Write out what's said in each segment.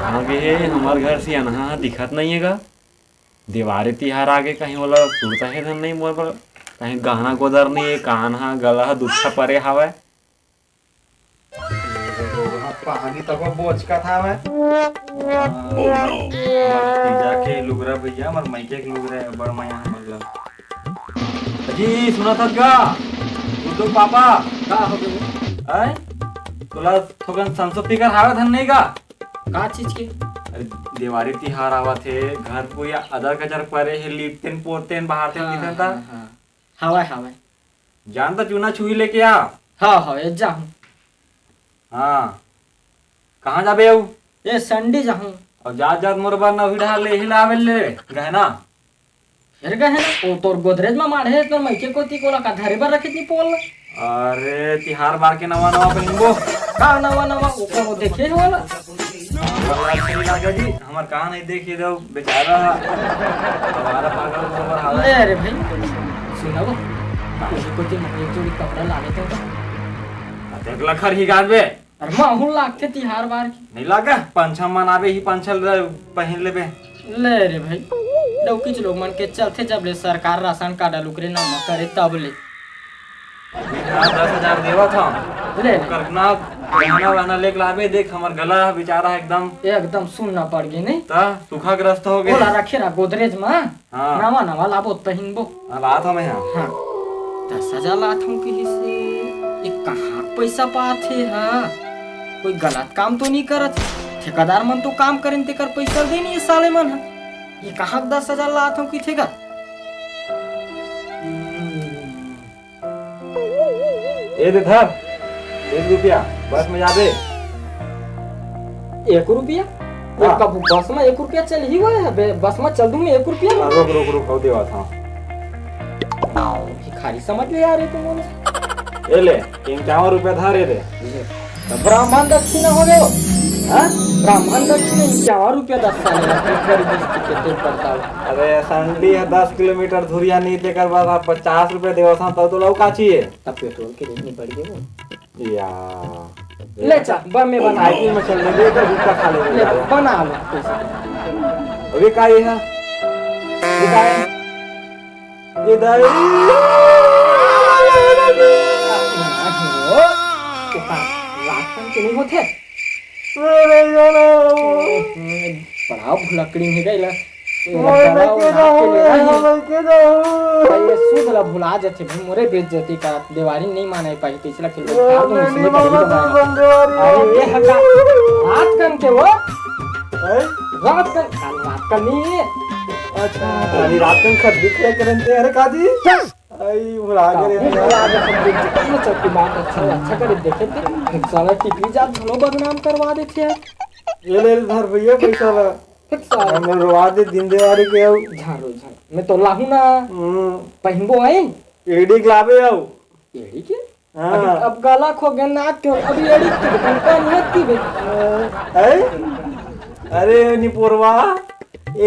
हमारे घर से अनहा दिखत नहीं है गा। दिवाली तिहार आगे कहीं बोला सुरता है धन नहीं बोल पर कहीं गहना गोदर नहीं है कान हा गला हा दुच्छा परे हवा पानी तक बोझ का था मैं तीजा के लुगरा भैया मर माइके के लुगरा बड़ माया मतलब जी सुना था क्या तो पापा का हो गए आए तोला थोकन संसद कर हावा धन नहीं का का चीज के दिवाली तिहार आवा थे घर को या अदर कचर परे है लिपतेन पोतेन बाहर से दिखन था हवा हवा जानता चूना छुई लेके आ हाँ ये जाऊँ हाँ कहाँ जाबे आऊ ये संडे जाऊँ और जात जात मोर बार नवी ढाल ले हिला आवे ले गहना फिर गहना ओ तोर गोदरेज में माढ़े तोर मैके कोती कोला का धरे पर रखित नी पोल अरे तिहार बार के नवा नवा पहनबो का नवा नवा ओ कोनो देखे वाला लागा जी हमार कहाँ नहीं देखी दो बेचारा हमारा पागल खबर हाल ले अरे भाई सुना वो किसी को जो एक जोड़ी कपड़ा लाने थे देख लखर ही गाबे अरे माहौल लागते तिहार बार की नहीं लागा पंछा मनावे ही पंछल पहन लेबे ले रे भाई डौकीच लोग मन के चलते जब ले सरकार राशन कार्ड लुकरे ना करे तब ले 10,000 देवा था ले करना गहना वहना लेके लाबे देख हमर गला बेचारा एकदम सुनना पड़ गई नहीं ता सूखा ग्रस्त हो गए बोला रखे रा गोदरेज में हाँ नवा नवा लाबो पहिनबो बात हो मैं हाँ 10,000 लात हूँ कहीं से ये कहाँ पैसा पाते हाँ कोई गलत काम तो नहीं करत ठेकेदार मन तो काम करें ते कर पैसा दे नहीं साले मन ये कहाँ 10,000 लात हूँ की ठेका ए दे धर 1 रुपया बस में जाबे 1 रुपया कब बस में 1 रुपया चल ही हुआ है बस में चल दूंगी 1 रुपया रुक हो देवा था भिखारी समझ ले यार तुम ए ले 51 रुपया धारे दे ब्राह्मण दक्षिणा हो गए ब्राह्मण दक्षिणा 51 रुपया 10 साल अरे संडी है 10 किलोमीटर धुरिया नहीं लेकर बाद आप 50 रुपया देवा था तो लौ का चाहिए तब पेट्रोल के रेट नहीं बढ़ गए या ले चल बम में बना साइकिल में चल ले कर भूखा खा ले बना लो अभी का ये है ये दाई राशन के नहीं होते पढ़ाओ भुलकड़ी नहीं गई ला ये सूद ला भुला जाते भाई मोरे बेच जाती का दिवाली नहीं माने पाई तीसरा किलो अरे ये हका रात कन के वो रात कन नहीं अच्छा अरे रात कन खत दिखे करते अरे काजी आई भुला गए चौकी बात अच्छा करे देखे थे साला टिकली जात धनो बदनाम करवा देते हैं ये ले धर भैया पैसा ला मैं रोवा दे दिन दिवाली के झाड़ो मैं तो लाहू ना पहिनबो है एडी लाबे आओ एडी के अब गला खो गया नाक क्यों अभी एडी की कंपनी है की अरे निपोरवा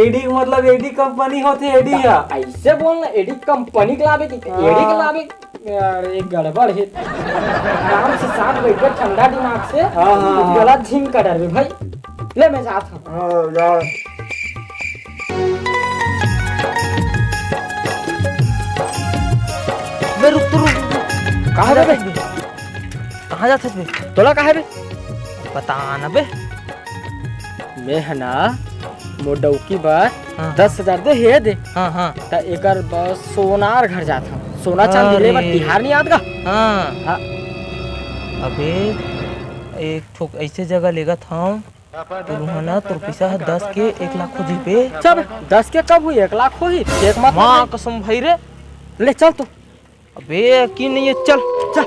एडी मतलब एडी कंपनी होते एडी या ऐसे बोलना एडी कंपनी के लाबे की एडी के लाबे यार एक गड़बड़ है आराम से साथ बैठ ठंडा दिमाग से गला झिम कर रे भाई ले मैं जाता हूं जा बे रुक कहां जा बे कहां जात बे तोला कहां बे पता ना बे मैं है ना मोडौकी बात 10,000 दे हे दे हां हां त एकर बस सोनार घर जाता सोना चांदी ले बा तिहार नहीं आत गा हां अबे एक ठोक ऐसे जगह लेगा था तो रुहाना तो पैसा 10 के 1 लाख हो जी पे चल 10 के कब हुई 1 लाख होई एक मत मां कसम भाई रे ले चल तू अबे यकीन नहीं है चल चल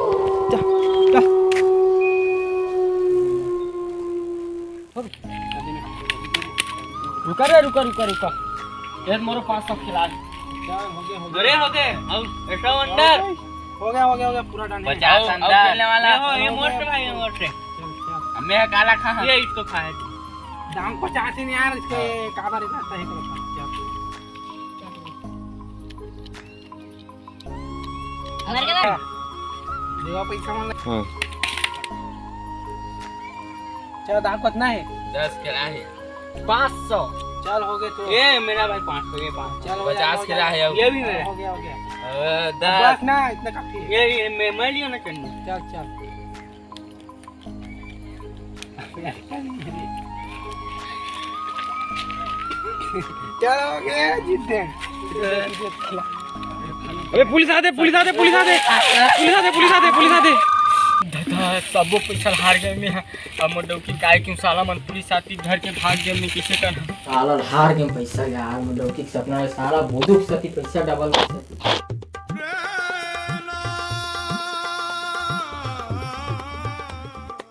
रुका रे रुका रुका रुका ये मोरो 500 खिला अरे हो गए अब ऐसा अंदर हो गया पूरा डन 50 अंदर खेलने वाला ये मोस्ट भाई मोस्ट हमें काला खा ये इसको खाए दाम 50 ही नहीं यार इसके काबर रहता है हमारे के देवा पैसा मान हां चल दाम कितना है 10 खिला है 500 चल हो गए तो ये मेरा भाई 500 ये 5 चल 50 खिला है ये भी मेरा हो गया 10 बस ना इतना काफी है ये मैं लियो ना करनी चल चल चल हो गया जीते अबे पुलिस आते दादा सबो पैसा हार गए मैं अब मोडो की काय क्यों साला मन पुलिस आती घर के भाग गए मैं किसे कर साला हार के पैसा यार मुंडो की सपना है साला बोदुक सती पैसा डबल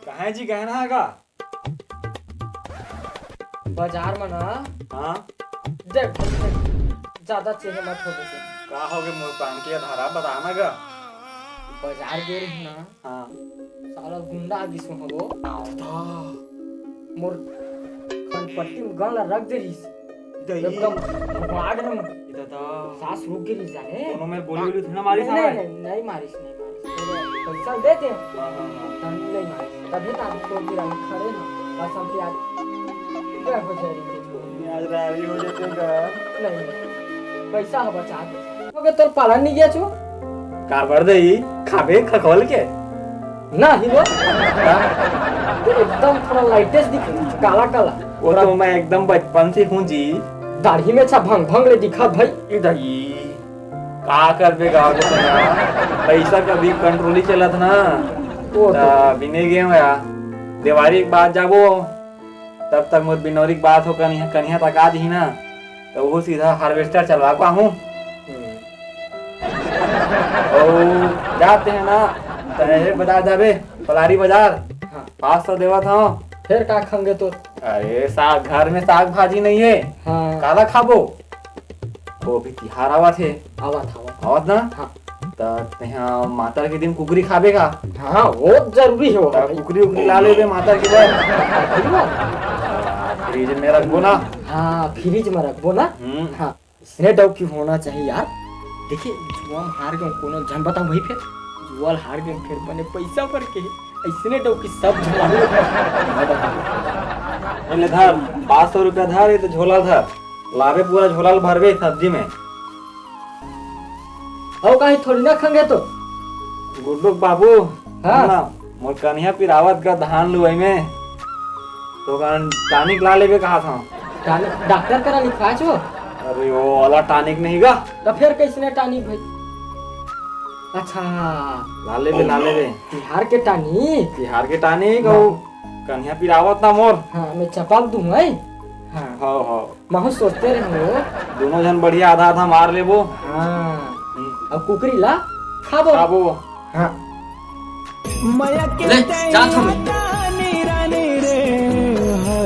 कहाँ जी गहना है का बाजार में ना हाँ देख ज्यादा चीज मत हो गए का हो गए मोर प्राण की धारा बताना का बाजार गए रही ना हाँ साला गुंडा आगे सो हो मोर खनपट्टी में गला रख दे रही एकदम भाग में सांस रुक गई जाने दोनों में गोली गोली थोड़ा मारी नहीं साहब नहीं नहीं मारिस पैसा दे दे नहीं मारिस तभी तो आप तो गिरा खड़े ना बस हम यार क्या हो जाएगी आज रारी हो जाते का नहीं पैसा है बचा दे ओके तोर पालन नहीं गया छो का बढ़ दई खाबे खखोल के ना हिलो तो एकदम थोड़ा लाइटेस्ट दिख काला काला वो तो मैं एकदम बचपन से हूँ जी दाढ़ी में अच्छा भंग भंग ले दिखा भाई इधर ही का कर बे गाँव के समय पैसा कभी कंट्रोल ही चला था ना वो तो बिने गए हो यार दिवाली के बाद जाबो तब तक मुझ बिनौरी की बात हो कन्या तक आ दी ना तो वो सीधा हार्वेस्टर चलवा पा हूँ और जाते हैं ना तहरे बाजार जाबे पलारी बाजार हाँ। 500 देवा था फिर का खाएंगे तो अरे साग घर में साग भाजी नहीं है हाँ काला खाबो वो भी तिहार आवा थे आवा आवत ना हाँ तो यहाँ माता के दिन कुकरी खाबे का हाँ वो जरूरी है वो तो कुकरी उकरी ला लेबे माता के बाद फ्रिज में रखबो ना हाँ फ्रिज में रखबो ना हाँ इसने डब की होना चाहिए यार देखिए जुआम हार गए कोनो जन बताऊं भाई फिर जुआल हार गए फिर बने पैसा पर के इसने डब की सब पहले धर 500 रुपया धर ये तो झोला धर लावे पूरा झोला भरबे सब्जी में और कहीं थोड़ी ना खाएंगे तो गुड्डू बाबू हाँ। ना मोर कन्या पिरावत का धान लुआई में तो कारण टानिक ला लेबे कहा था डॉक्टर करा लिखा छो अरे वो वाला टानिक नहीं गा तो फिर कैसने टानी भाई अच्छा ला लेबे बिहार के टानी तिहार के टानिक और कन्या पिरावत ना मोर हाँ मैं चपाक दूं है हाँ हो महु सोचते रहो दोनों जन बढ़िया आधा आधा मार लेबो हाँ अब कुकरी ला खाबो खाबो हाँ ले जा तुम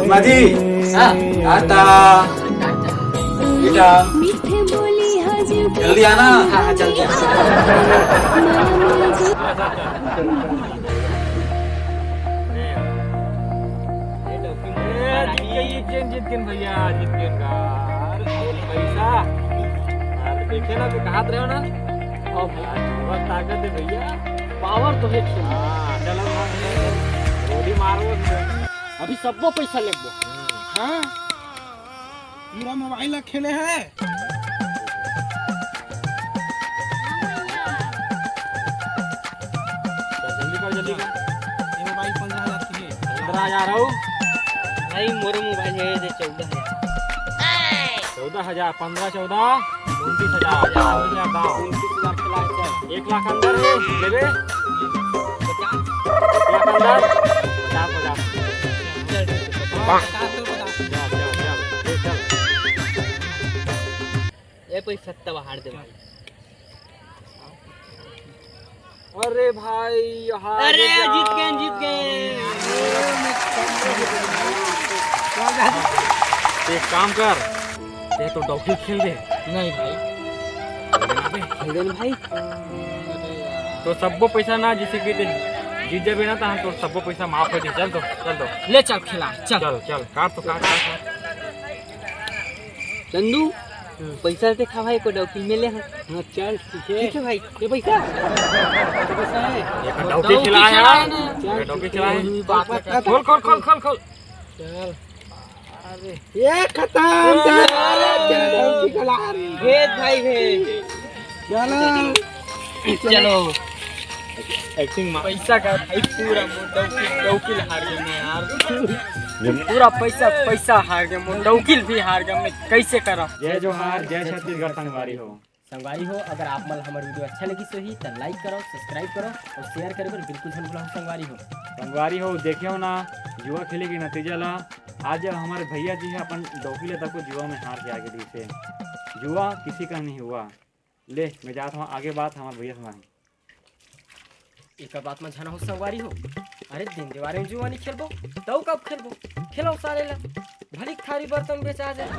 माजी हाँ टाटा बेटा मीठे बोली हजू जल्दी आना हाँ जल्दी जीत गए भैया जीत गए का पैसा अरे देखे ना भी कहां रहे हो ना अब बहुत ताकत है भैया पावर तो है हां चलो रोडी मारो अभी सबको पैसा लेबो हां पूरा मोबाइल खेले हैं जल्दी कर ये मोबाइल 15,000 की है 15,000 हो भाई मोर मोबाइल है जे 14,000 14,000 15 14 29,000 29,000 खिला 1 लाख अंदर है लेबे 1 लाख अंदर 50 ये पैसा तब हार दे भाई अरे भाई अरे जीत गए 1 एक काम कर ये तो डॉक्टर खेल दे नहीं भाई खेल दे भाई तो सबको पैसा ना जिसे कि जीत जाबे ना तो हम तो सबको पैसा माफ हो दे चल तो ले चल खिला चल चल चल काट तो काट चंदू पैसा देखा भाई को डॉक्टर मिले हैं हाँ चल ठीक है भाई ये पैसा है एक डॉक्टर खिलाया यार डॉक्टर खिलाया खोल खोल खोल खोल खोल चल ये खत्म भेज भाई भेज चलो एक्टिंग मार पैसा का भाई पूरा डौकिल हार गए मैं यार पूरा पैसा हार गए डौकिल भी हार गए मैं कैसे करा जय जोहार जय छत्तीसगढ़ संगवारी हो। संगवारी हो अगर आप मन हमारे वीडियो अच्छा लगी तो ही तो लाइक करो सब्सक्राइब करो और शेयर करे पर बिल्कुल नहीं भूलो संगवारी हो। संगवारी हो देखियो ना जुआ खेले की नतीजा ला आज हमारे भैया जी है अपन डौकी ले तक को जुआ में हार के आगे दी से जुआ किसी का नहीं हुआ। ले मैं जाता हूँ आगे बात हमारे भैया सुनाई। एक बात में जाना हो संगवारी हो अरे दिन दीवारे में जुआ नहीं खेलबो तो कब खेलबो खेलो सारे ला भली थारी बर्तन बेचा जाए।